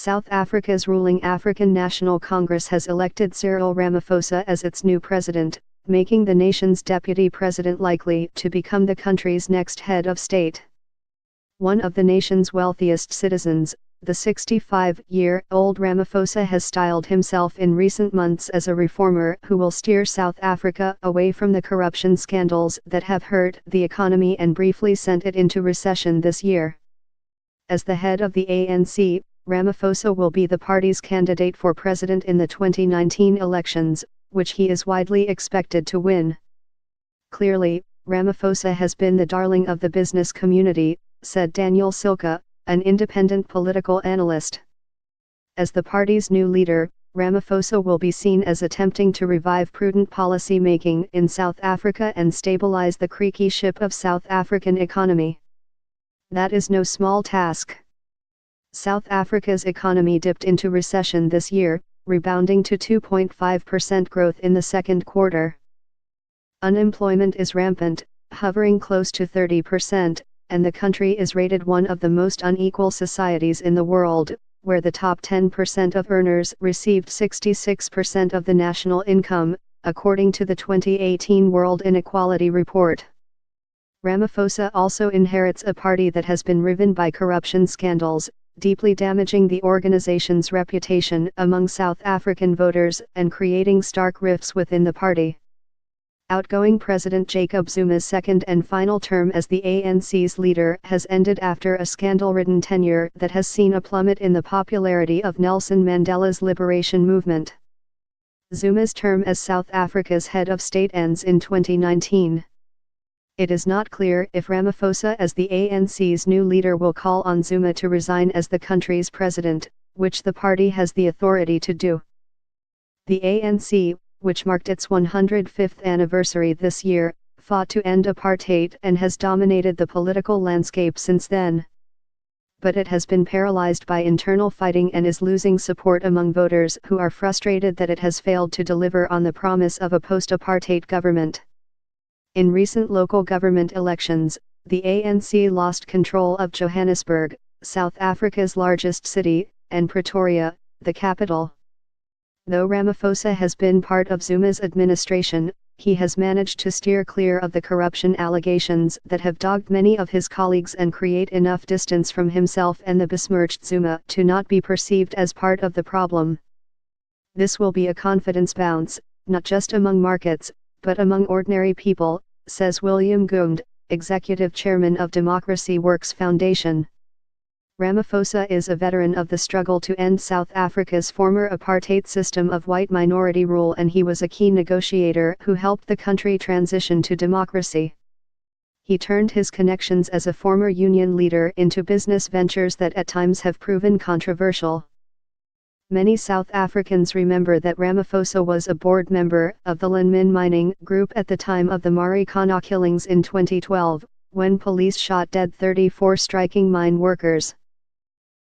South Africa's ruling African National Congress has elected Cyril Ramaphosa as its new president, making the nation's deputy president likely to become the country's next head of state. One of the nation's wealthiest citizens, the 65-year-old Ramaphosa has styled himself in recent months as a reformer who will steer South Africa away from the corruption scandals that have hurt the economy and briefly sent it into recession this year. As the head of the ANC, Ramaphosa will be the party's candidate for president in the 2019 elections, which he is widely expected to win. Clearly, Ramaphosa has been the darling of the business community, said Daniel Silka, an independent political analyst. As the party's new leader, Ramaphosa will be seen as attempting to revive prudent policy making in South Africa and stabilize the creaky ship of South African economy. That is no small task. South Africa's economy dipped into recession this year, rebounding to 2.5% growth in the second quarter. Unemployment is rampant, hovering close to 30%, and the country is rated one of the most unequal societies in the world, where the top 10% of earners received 66% of the national income, according to the 2018 World Inequality Report. Ramaphosa also inherits a party that has been riven by corruption scandals, deeply damaging the organization's reputation among South African voters and creating stark rifts within the party. Outgoing President Jacob Zuma's second and final term as the ANC's leader has ended after a scandal-ridden tenure that has seen a plummet in the popularity of Nelson Mandela's liberation movement. Zuma's term as South Africa's head of state ends in 2019. It is not clear if Ramaphosa as the ANC's new leader will call on Zuma to resign as the country's president, which the party has the authority to do. The ANC, which marked its 105th anniversary this year, fought to end apartheid and has dominated the political landscape since then. But it has been paralyzed by internal fighting and is losing support among voters who are frustrated that it has failed to deliver on the promise of a post-apartheid government. In recent local government elections, the ANC lost control of Johannesburg, South Africa's largest city, and Pretoria, the capital. Though Ramaphosa has been part of Zuma's administration, he has managed to steer clear of the corruption allegations that have dogged many of his colleagues and create enough distance from himself and the besmirched Zuma to not be perceived as part of the problem. This will be a confidence bounce, not just among markets, but among ordinary people, says William Goond, executive chairman of Democracy Works Foundation. Ramaphosa is a veteran of the struggle to end South Africa's former apartheid system of white minority rule, and he was a key negotiator who helped the country transition to democracy. He turned his connections as a former union leader into business ventures that at times have proven controversial. Many South Africans remember that Ramaphosa was a board member of the Lanmin mining group at the time of the Marikana killings in 2012, when police shot dead 34 striking mine workers.